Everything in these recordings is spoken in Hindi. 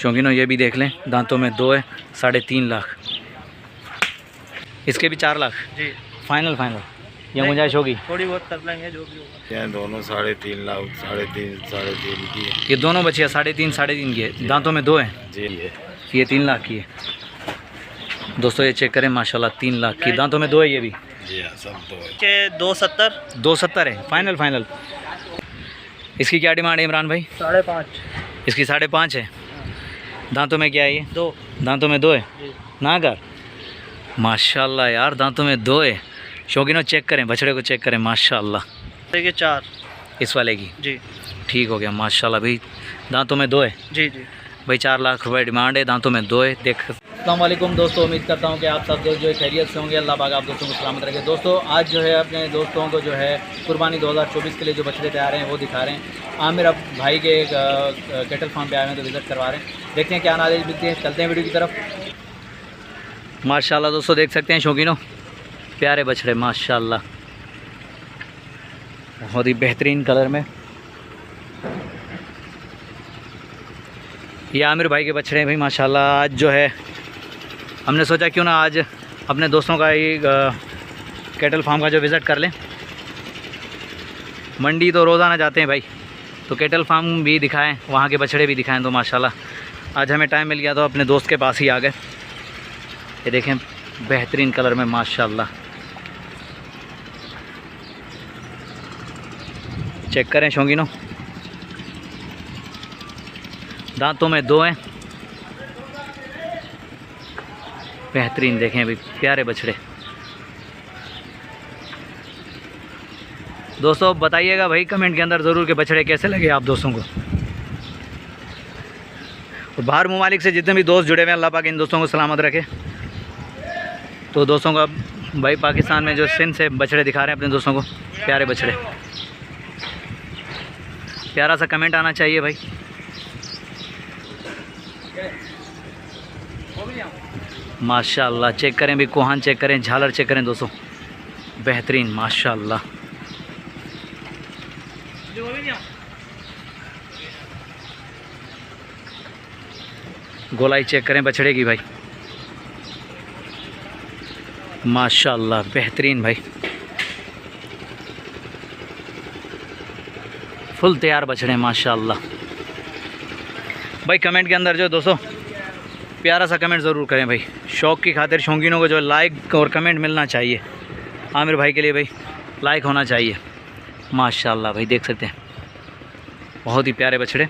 शौकीनों ये भी देख लें, दांतों में 2 है, 3.5 लाख। इसके भी 4 लाख जी। फाइनल ये गुंजाइश होगी? थोड़ी बहुत कर लेंगे जो भी होगा। ये दोनों 3.5 लाख, 3.5 की है। ये दोनों बचिया 3.5 की है, दांतों में 2 है जी है। ये 3 लाख की है। दोस्तों ये चेक करें माशाल्लाह, 3 लाख की, दांतों में 2 है ये भी। जी हाँ, सब 2 है। के 270 270 है फाइनल। इसकी क्या डिमांड है इमरान भाई? 5.5। इसकी 5.5 है। दांतों में क्या है ये? 2। दांतों में 2 है जी। ना कर माशाल्लाह यार, दांतों में 2 है। शौकीनों चेक करें, बछड़े को चेक करें माशाल्लाह। देखिए 4। इस वाले की जी। ठीक हो गया माशाल्लाह भाई, दांतों में 2 है जी भाई। 4 लाख रुपए डिमांड है, दांतों में 2 है। देख अस्सलाम वालेकुम दोस्तों, उम्मीद करता हूँ कि आप सब दोस्त जो है खैरियत से होंगे। अल्लाह पाक आप दोस्तों को सलामत रखे। दोस्तों आज जो है अपने दोस्तों को जो है कुर्बानी 2024 के लिए जो बछड़े तैयार हैं वो दिखा रहे हैं। आमिर अब भाई के एक कैटल फार्म पे आए हैं तो विज़िट करवा रहे हैं, देखते हैं क्या नॉलेज मिलती है। चलते हैं वीडियो की तरफ। माशाल्लाह दोस्तों देख सकते हैं शौकीनों, प्यारे बछड़े माशाल्लाह, बहुत ही बेहतरीन कलर में। ये आमिर भाई के बछड़े हैं भाई माशाल्लाह। आज जो है हमने सोचा क्यों ना आज अपने दोस्तों का ये कैटल फार्म का जो विज़िट कर लें। मंडी तो रोज़ाना जाते हैं भाई, तो कैटल फार्म भी दिखाएं, वहाँ के बछड़े भी दिखाएं। तो माशाल्लाह आज हमें टाइम मिल गया तो अपने दोस्त के पास ही आ गए। ये देखें बेहतरीन कलर में माशाल्लाह, चेक करें शौकीनों, दांतों में 2 हैं, बेहतरीन। देखें भाई प्यारे बछड़े। दोस्तों बताइएगा भाई कमेंट के अंदर ज़रूर के बछड़े कैसे लगे आप दोस्तों को। और बाहर ममालिक से जितने भी दोस्त जुड़े हुए हैं, अल्लाह पाक इन दोस्तों को सलामत रखे। तो दोस्तों का भाई पाकिस्तान में जो सिंध से बछड़े दिखा रहे हैं अपने दोस्तों को, प्यारे बछड़े। प्यारा सा कमेंट आना चाहिए भाई। माशाल्लाह चेक करें भी, कोहान चेक करें, झालर चेक करें दोस्तों, बेहतरीन माशाल्लाह। गोलाई चेक करें बछड़े की भाई माशाल्लाह, बेहतरीन भाई, फुल तैयार बछड़े माशाल्लाह। भाई कमेंट के अंदर जो दोस्तों प्यारा सा कमेंट ज़रूर करें भाई, शौक़ की खातिर शौकीनों को जो लाइक और कमेंट मिलना चाहिए। आमिर भाई के लिए भाई लाइक होना चाहिए माशाल्लाह। भाई देख सकते हैं बहुत ही प्यारे बछड़े।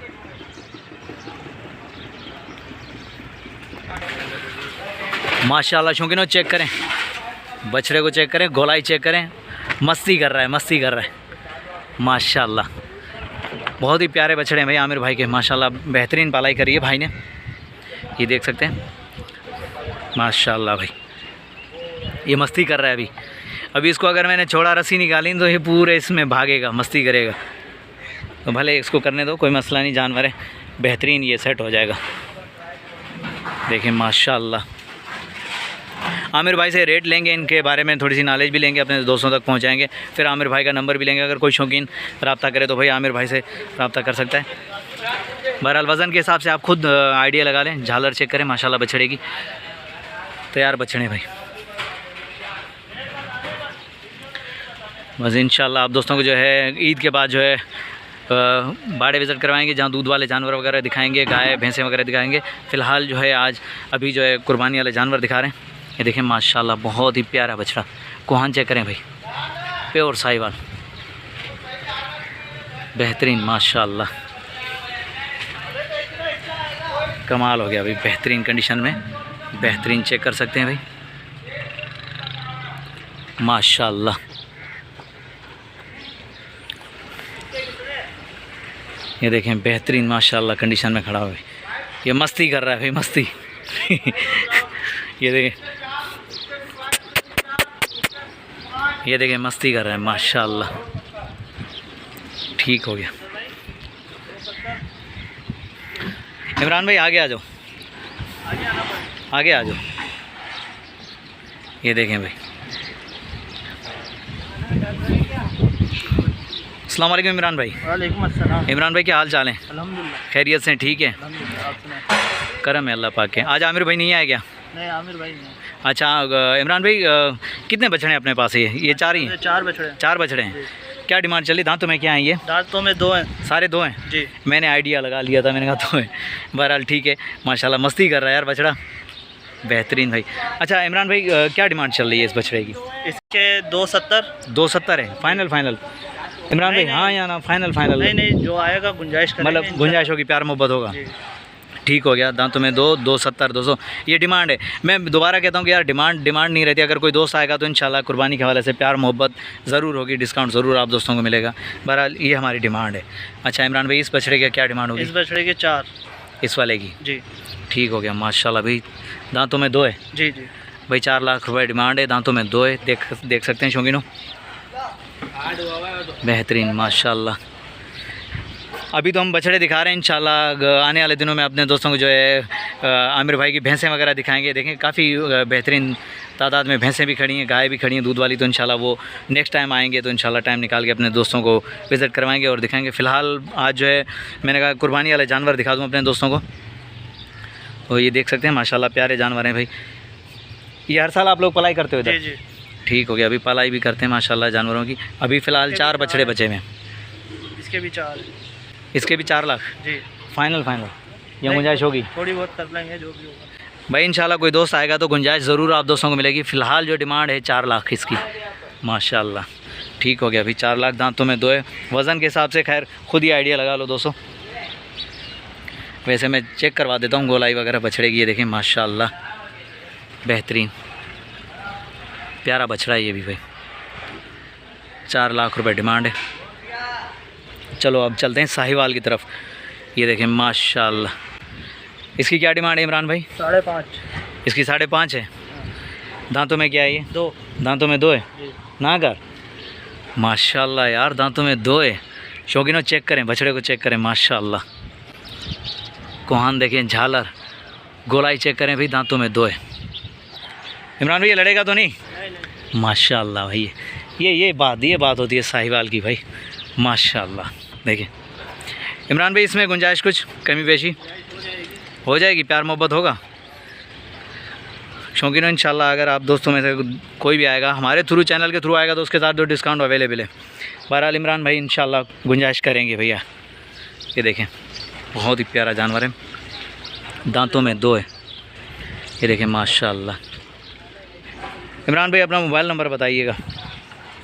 माशाल्लाह शौकीनों चेक करें बछड़े को, चेक करें गोलाई चेक करें, मस्ती कर रहा है माशाल्लाह। बहुत ही प्यारे बछड़े हैं भाई आमिर भाई के माशाल्लाह, बेहतरीन पालाई करी है भाई ने, ये देख सकते हैं माशाल्लाह। भाई ये मस्ती कर रहा है अभी इसको अगर मैंने छोड़ा, रस्सी निकाली तो ये पूरे इसमें भागेगा, मस्ती करेगा। तो भले इसको करने दो, कोई मसला नहीं, जानवर है, बेहतरीन ये सेट हो जाएगा। देखिए माशाल्लाह। आमिर भाई से रेट लेंगे, इनके बारे में थोड़ी सी नॉलेज भी लेंगे, अपने दोस्तों तक पहुंचाएंगे। फिर आमिर भाई का नंबर भी लेंगे, अगर कोई शौकीन रब्ता करे तो भाई आमिर भाई से रब्ता कर सकता है। बहरहाल वज़न के हिसाब से आप खुद आइडिया लगा लें। झालर चेक करें माशाल्लाह बछड़े की, तैयार बछड़े भाई। बस इंशाल्लाह आप दोस्तों को जो है ईद के बाद जो है बाड़े विज़िट करवाएंगे, जहाँ दूध वाले जानवर वगैरह दिखाएंगे, गाय भैंसें वगैरह दिखाएंगे। फ़िलहाल जो है आज अभी जो है कुर्बानी वाले जानवर दिखा रहे हैं। ये देखें माशाल्लाह बहुत ही प्यारा बछड़ा, कोहान चेक करें भाई, प्योर साहिवाल, बेहतरीन माशाल्लाह, कमाल हो गया भाई, बेहतरीन कंडीशन में, बेहतरीन चेक कर सकते हैं भाई माशाल्लाह। ये देखें बेहतरीन माशाल्लाह कंडीशन में खड़ा हुआ है, ये मस्ती कर रहा है भाई, मस्ती ये देखें मस्ती कर रहा है माशाल्लाह, ठीक हो गया। इमरान भाई आगे आ जाओ, आगे आ जाओ। ये देखें भाई, अस्सलाम वालेकुम इमरान भाई। वालेकुम अस्सलाम। इमरान भाई क्या हाल चाल है? अल्हम्दुलिल्लाह। खैरियत से ठीक है? अल्हम्दुलिल्लाह। आप सुनाएं। करम है अल्लाह पाक के। आज आमिर भाई नहीं आया क्या? नहीं, आमिर भाई नहीं। अच्छा इमरान भाई कितने बछड़े हैं अपने पास? ये चार ही हैं? 4 बछड़े हैं। 4 बछड़े हैं। क्या डिमांड चली? दांतों में क्या है ये? दांतों में 2 हैं सारे 2 हैं? जी। मैंने आइडिया लगा लिया था, मैंने कहा 2 हैं। बहरहाल ठीक है, माशाल्लाह मस्ती कर रहा है यार बछड़ा, बेहतरीन भाई। अच्छा इमरान भाई क्या डिमांड चल रही है इस बछड़े की? इसके 270। 270 है फाइनल? फाइनल इमरान भाई? नहीं, हाँ या ना? फाइनल फाइनल नहीं नहीं, जो आएगा गुंजाइश करेंगे मतलब गुंजाइश होगी, प्यार मोहब्बत होगा। जी। ठीक हो गया। दांतों में 270 200 ये डिमांड है। मैं दोबारा कहता हूँ कि यार डिमांड नहीं रहती। अगर कोई दोस्त आएगा तो इंशाल्लाह कुर्बानी के हवाले से प्यार मोहब्बत ज़रूर होगी, डिस्काउंट ज़रूर आप दोस्तों को मिलेगा। बहरहाल ये हमारी डिमांड है। अच्छा इमरान भाई इस बछड़े की क्या डिमांड होगी? इस बछड़े के 4। इस वाले की? जी ठीक हो गया माशाल्लाह भाई। दांतों में 2 है जी जी। भाई, 4 लाख रुपए डिमांड है। दांतों में 2 है, देख सकते हैं शौकीनों, बेहतरीन माशाल्लाह। अभी तो हम बछड़े दिखा रहे हैं, इंशाल्लाह आने वाले दिनों में अपने दोस्तों को जो है आमिर भाई की भैंसें वगैरह दिखाएंगे। देखें काफ़ी बेहतरीन तादाद में भैंसें भी खड़ी हैं, गाय भी खड़ी हैं दूध वाली। तो इंशाल्लाह वो नेक्स्ट टाइम आएंगे तो इंशाल्लाह टाइम निकाल के अपने दोस्तों को विज़िट करवाएंगे और दिखाएंगे। फ़िलहाल आज जो है मैंने कहा कुर्बानी वाले जानवर दिखा दूँ अपने दोस्तों को। तो ये देख सकते हैं माशाल्लाह प्यारे जानवर हैं भाई। ये हर साल आप लोग पलाई करते हो जी इधर? जी। ठीक हो गया। अभी पलाई भी करते हैं माशाल्लाह जानवरों की। अभी फ़िलहाल 4 बछड़े बचे हुए हैं। इसके भी 4। इसके भी 4 लाख जी। फाइनल या गुंजाइश होगी? थोड़ी बहुत कर लेंगे जो भी होगा भाई इंशाल्लाह कोई दोस्त आएगा तो गुंजाइश ज़रूर आप दोस्तों को मिलेगी। फ़िलहाल जो डिमांड है 4 लाख इसकी माशाल्लाह। ठीक हो गया अभी 4 लाख। दांतों में 2 है। वज़न के हिसाब से खैर खुद ही आइडिया लगा लो दोस्तों। वैसे मैं चेक करवा देता हूँ गोलाई वगैरह बछड़े की। ये देखें माशाल्लाह बेहतरीन प्यारा बछड़ा है ये भी भाई। 4 लाख रुपए डिमांड है। चलो अब चलते हैं साहिवाल की तरफ। ये देखें माशाल्लाह। इसकी क्या डिमांड है इमरान भाई? 5.5। इसकी 5.5 है। दांतों में क्या है ये? 2। दांतों में 2 है जी। ना कर माशाल्लाह यार, दांतों में 2 है। शौकीनों चेक करें, बछड़े को चेक करें माशाल्लाह। कोहान देखें, झालर, गोलाई चेक करें भाई। दांतों में 2 है। इमरान भाई ये लड़ेगा तो नहीं? माशाल्लाह भाई। ये बात होती है साहिवाल की भाई माशाल्लाह। देखिए इमरान भाई इसमें गुंजाइश कुछ कमी पेशी हो जाएगी, प्यार मोहब्बत होगा। शौकीनों इंशाल्लाह अगर आप दोस्तों में से कोई भी आएगा हमारे थ्रू, चैनल के थ्रू आएगा तो उसके साथ जो डिस्काउंट अवेलेबल है। बहरहाल इमरान भाई इंशाल्लाह गुंजाइश करेंगे भैया। ये देखें बहुत ही प्यारा जानवर है। दांतों में 2 है। ये देखें माशाल्लाह। इमरान भाई अपना मोबाइल नंबर बताइएगा।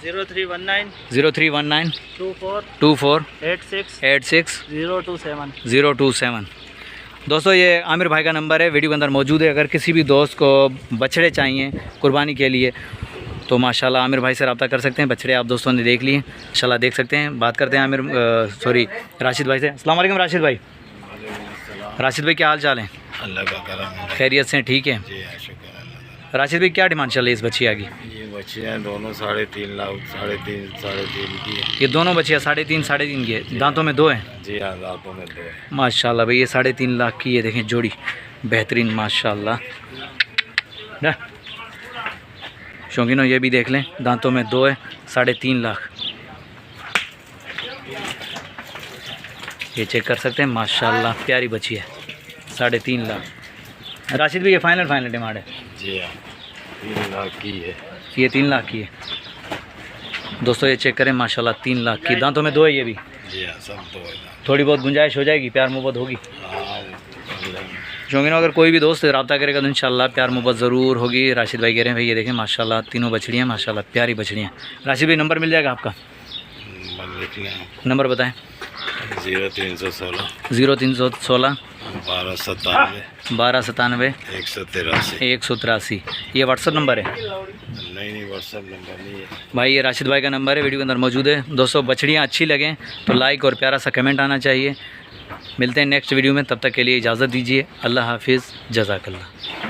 0319 0319 24 24 86 86 027। 027। दोस्तों ये आमिर भाई का नंबर है, वीडियो के अंदर मौजूद है। अगर किसी भी दोस्त को बछड़े चाहिए कुर्बानी के लिए तो माशाल्लाह आमिर भाई से रब्ता कर सकते हैं। बछड़े आप दोस्तों ने देख लिए, इंशाल्लाह देख सकते हैं। बात करते हैं राशिद भाई से। अस्सलाम वालेकुम राशिद भाई। राशिद भाई क्या हाल चाल है? अल्लाह का करम है। खैरियत से ठीक है? जी हाँ, शुक्र अल्लाह। राशिद भाई क्या डिमांड चल रही है इस बछिया की? ये बच्चियाँ दोनों 3.5 लाख, 3.5 की है। ये दोनों बछिया 3.5 की है। दांतों में 2 है? जी हाँ, दांतों में 2 है। माशाल्लाह भाई ये 3.5 लाख की है। देखें जोड़ी बेहतरीन माशाल्लाह। ना शौकीनों ये भी देख लें, दांतों में 2 है, 3.5 लाख। ये चेक कर सकते हैं माशाल्लाह प्यारी बची है। 3.5 लाख। राशिद भी ये फाइनल डिमांड है? जी हाँ, 3 लाख की है। ये 3 लाख की है दोस्तों। ये चेक करें माशाल्लाह 3 लाख की। दांतों में 2 है ये भी? जी हाँ, सब 2 है। थोड़ी बहुत गुंजाइश हो जाएगी, प्यार मोहब्बत होगी। हाँ, शौकीनों अगर कोई भी दोस्त रब्ता करेगा तो इंशाल्लाह प्यार मोहब्बत ज़रूर होगी। राशिद भाई कह रहे हैं भाई ये देखें माशाल्लाह तीनों बछड़ियाँ माशाल्लाह प्यारी बछड़ियाँ। राशिद भाई नंबर मिल जाएगा आपका? लिख लें। नंबर बताएं। 0316 0316 1297 1297 183। ये व्हाट्सअप नंबर है? नहीं, व्हाट्सअप नंबर नहीं है भाई। ये राशिद भाई का नंबर है, वीडियो के अंदर मौजूद है। दोस्तों बछड़ियाँ अच्छी लगें तो लाइक और प्यारा सा कमेंट आना चाहिए। मिलते हैं नेक्स्ट वीडियो में, तब तक के लिए इजाज़त दीजिए। अल्लाह हाफिज़, जज़ाकल्लाह।